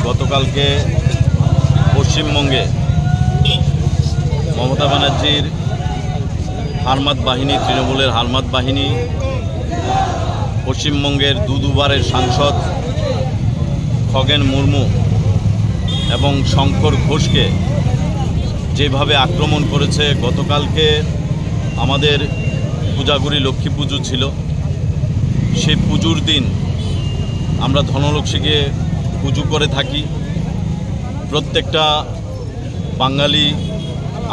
গতকালকে পশ্চিমবঙ্গে মমতা ব্যানার্জির হারমাত বাহিনী, তৃণমূলের হারমাত বাহিনী পশ্চিমবঙ্গের দুবারের সাংসদ খগেন মুর্মু এবং শঙ্কর ঘোষকে যেভাবে আক্রমণ করেছে। গতকালকে আমাদের পূজাগুড়ি লক্ষ্মী পুজো ছিল, সেই পুজোর দিন আমরা ধনলক্ষ্মীকে পুজো করে থাকি। প্রত্যেকটা বাঙালি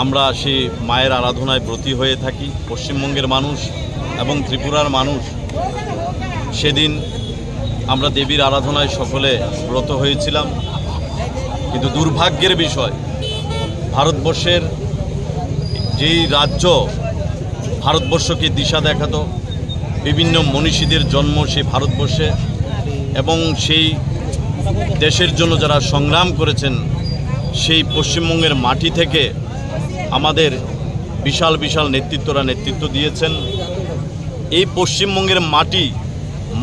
আমরা সেই মায়ের আরাধনায় ব্রতী হয়ে থাকি। পশ্চিমবঙ্গের মানুষ এবং ত্রিপুরার মানুষ সেদিন আমরা দেবীর আরাধনায় সকলে ব্রত হয়েছিলাম। কিন্তু দুর্ভাগ্যের বিষয়, ভারতবর্ষের যেই রাজ্য ভারতবর্ষকে দিশা দেখাতো, বিভিন্ন মনীষীদের জন্ম সেই ভারতবর্ষে এবং সেই দেশের জন্য যারা সংগ্রাম করেছেন, সেই পশ্চিমবঙ্গের মাটি থেকে আমাদের বিশাল বিশাল নেতৃত্বরা নেতৃত্ব দিয়েছেন। এই পশ্চিমবঙ্গের মাটি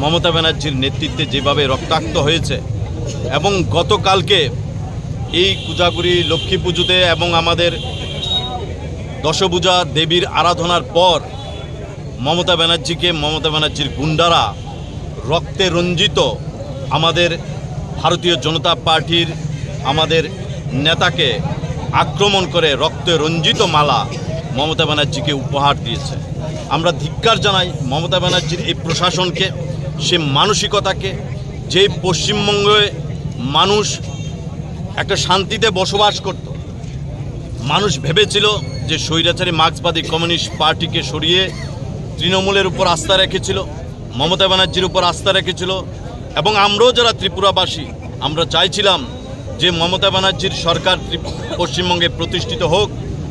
মমতা ব্যানার্জির নেতৃত্বে যেভাবে রক্তাক্ত হয়েছে এবং গতকালকে এই পূজাগুড়ি লক্ষ্মী পুজোতে এবং আমাদের দশভূজা দেবীর আরাধনার পর মমতা ব্যানার্জির গুন্ডারা রক্তে রঞ্জিত আমাদের ভারতীয় জনতা পার্টির আমাদের নেতাকে আক্রমণ করে রক্তে রঞ্জিত মালা মমতা ব্যানার্জিকে উপহার দিয়েছে। আমরা ধিক্কার জানাই মমতা ব্যানার্জির এই প্রশাসনকে, সে মানসিকতাকে, যে পশ্চিমবঙ্গে মানুষ একটা শান্তিতে বসবাস করত। মানুষ ভেবেছিল যে স্বৈরাচারী মার্ক্সবাদী কমিউনিস্ট পার্টিকে সরিয়ে তৃণমূলের উপর আস্থা রেখেছিল, মমতা ব্যানার্জির উপর আস্থা রেখেছিল এবং আমরাও যারা ত্রিপুরাবাসী আমরা চাইছিলাম যে মমতা ব্যানার্জির সরকার পশ্চিমবঙ্গে প্রতিষ্ঠিত হোক।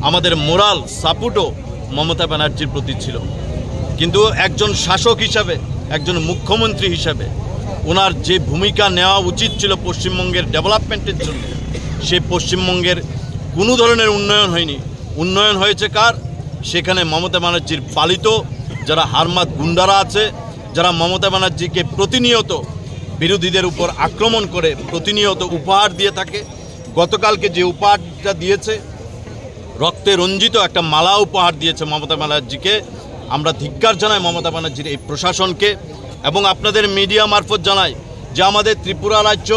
আমাদের মোরাল সাপোর্টও মমতা ব্যানার্জির প্রতি ছিল। কিন্তু একজন শাসক হিসাবে, একজন মুখ্যমন্ত্রী হিসাবে ওনার যে ভূমিকা নেওয়া উচিত ছিল পশ্চিমবঙ্গের ডেভেলপমেন্টের জন্য, সে পশ্চিমবঙ্গের কোনো ধরনের উন্নয়ন হয়নি। উন্নয়ন হয়েছে কার? সেখানে মমতা ব্যানার্জির পালিত যারা হারমাত গুন্ডারা আছে, যারা মমতা ব্যানার্জিকে প্রতিনিয়ত বিরোধীদের উপর আক্রমণ করে প্রতিনিয়ত উপহার দিয়ে থাকে। গতকালকে যে উপহারটা দিয়েছে, রক্তে রঞ্জিত একটা মালা উপহার দিয়েছে মমতা ব্যানার্জিকে। আমরা ধিক্কার জানাই মমতা ব্যানার্জির এই প্রশাসনকে এবং আপনাদের মিডিয়া মারফত জানাই যে আমাদের ত্রিপুরা রাজ্য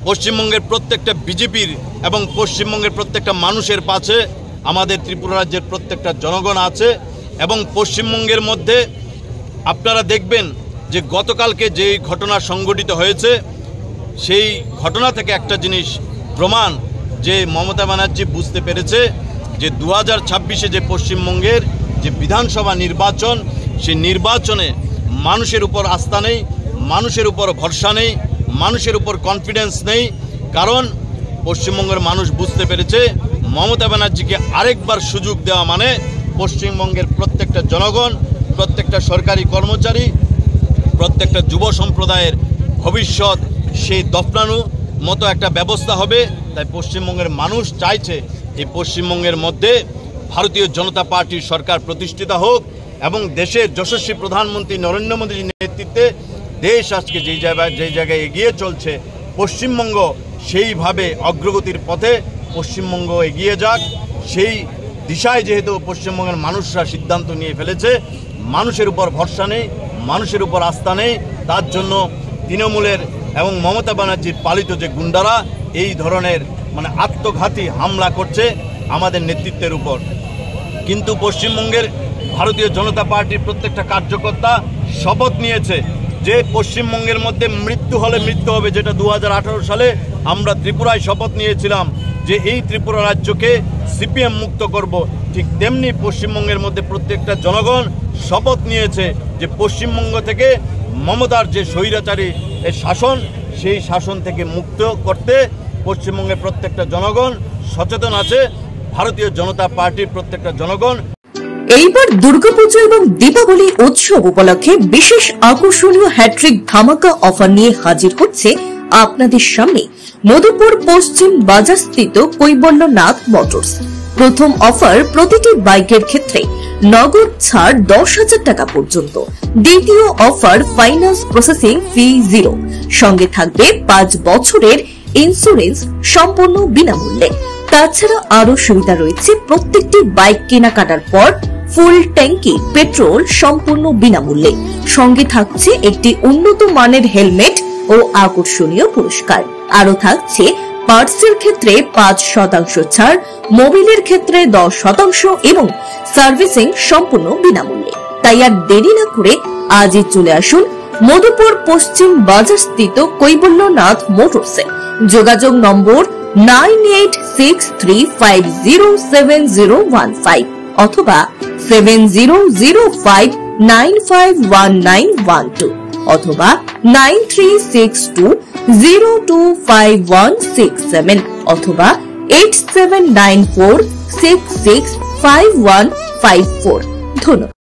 পশ্চিমবঙ্গের প্রত্যেকটা বিজেপির এবং পশ্চিমবঙ্গের প্রত্যেকটা মানুষের পাশে আমাদের ত্রিপুরা রাজ্যের প্রত্যেকটা জনগণ আছে। এবং পশ্চিমবঙ্গের মধ্যে আপনারা দেখবেন যে গতকালকে যে ঘটনা সংঘটিত হয়েছে, সেই ঘটনা থেকে একটা জিনিস প্রমাণ যে মমতা ব্যানার্জি বুঝতে পেরেছে যে 2026-এ যে পশ্চিমবঙ্গের যে বিধানসভা নির্বাচন, সেই নির্বাচনে মানুষের উপর আস্থা নেই, মানুষের উপর ভরসা নেই, মানুষের উপর কনফিডেন্স নেই। কারণ পশ্চিমবঙ্গের মানুষ বুঝতে পেরেছে মমতা ব্যানার্জিকে আরেকবার সুযোগ দেওয়া মানে পশ্চিমবঙ্গের প্রত্যেকটা জনগণ, প্রত্যেকটা সরকারি কর্মচারী, প্রত্যেকটা যুব সম্প্রদায়ের ভবিষ্যৎ সেই দফনানো মতো একটা ব্যবস্থা হবে। তাই পশ্চিমবঙ্গের মানুষ চাইছে এই পশ্চিমবঙ্গের মধ্যে ভারতীয় জনতা পার্টির সরকার প্রতিষ্ঠিত হোক এবং দেশের যশস্বী প্রধানমন্ত্রী নরেন্দ্র মোদীর নেতৃত্বে দেশ আজকে যেই জায়গায় এগিয়ে চলছে, পশ্চিমবঙ্গ সেইভাবে অগ্রগতির পথে পশ্চিমবঙ্গ এগিয়ে যাক। সেই দিশায় যেহেতু পশ্চিমবঙ্গের মানুষরা সিদ্ধান্ত নিয়ে ফেলেছে, মানুষের উপর ভরসা নেই, মানুষের উপর আস্থা নেই, তার জন্য তৃণমূলের এবং মমতা ব্যানার্জির পালিত যে গুন্ডারা এই ধরনের আত্মঘাতী হামলা করছে আমাদের নেতৃত্বের উপর। কিন্তু পশ্চিমবঙ্গের ভারতীয় জনতা পার্টির প্রত্যেকটা কার্যকর্তা শপথ নিয়েছে যে পশ্চিমবঙ্গের মধ্যে মৃত্যু হলে মৃত্যু হবে, যেটা 2018 সালে আমরা ত্রিপুরায় শপথ নিয়েছিলাম যে এই ত্রিপুরা রাজ্যকে সিপিএম মুক্ত করব। ঠিক তেমনি পশ্চিমবঙ্গের মধ্যে প্রত্যেকটা জনগণ শপথ নিয়েছে যে পশ্চিমবঙ্গ থেকে মমতার যে স্বৈরাচারী শাসন, সেই শাসন থেকে মুক্ত করতে পশ্চিমবঙ্গের প্রত্যেকটা জনগণ সচেতন আছে। ভারতীয় জনতা পার্টির প্রত্যেকটা জনগণ এইবার দুর্গাপুজো এবং দীপাবলি উৎসব উপলক্ষে বিশেষ আকর্ষণীয় হ্যাট্রিক ধামাকা অফার নিয়ে হাজির হচ্ছে আপনাদের সামনে মধুপুর পশ্চিম বাজারস্থিত কৈবল্যনাথ মোটরস। প্রথম অফার প্রতিটি বাইকের ক্ষেত্রে নগদ ছাড় 10,000 টাকা পর্যন্ত। দ্বিতীয় অফার ফাইন্যান্স প্রসেসিং ফি 0, সঙ্গে থাকবে 5 বছরের ইন্স্যুরেন্স সম্পূর্ণ বিনামূল্যে। তাছাড়া আরো সুবিধা রয়েছে প্রত্যেকটি বাইক কেনাকাটার পর ফুল ট্যাঙ্কি পেট্রোল সম্পূর্ণ বিনামূল্যে। সঙ্গে থাকছে একটি উন্নত মানের হেলমেট ও আকর্ষণীয় পুরস্কার। আরো থাকছে পার্টসের ক্ষেত্রে 5% ছাড়, মোবিলের ক্ষেত্রে 10% এবং সার্ভিসিং সম্পূর্ণ বিনামূল্যে। তাই আর দেরি না করে আজই চলে আসুন মধুপুর পশ্চিম বাজারস্থিত কৈবল্যনাথ মোটরসে। যোগাযোগ নম্বর 9863507015 অথবা 7005951912 অথবা 9362025167 অথবা 8794665154। ধন্যবাদ।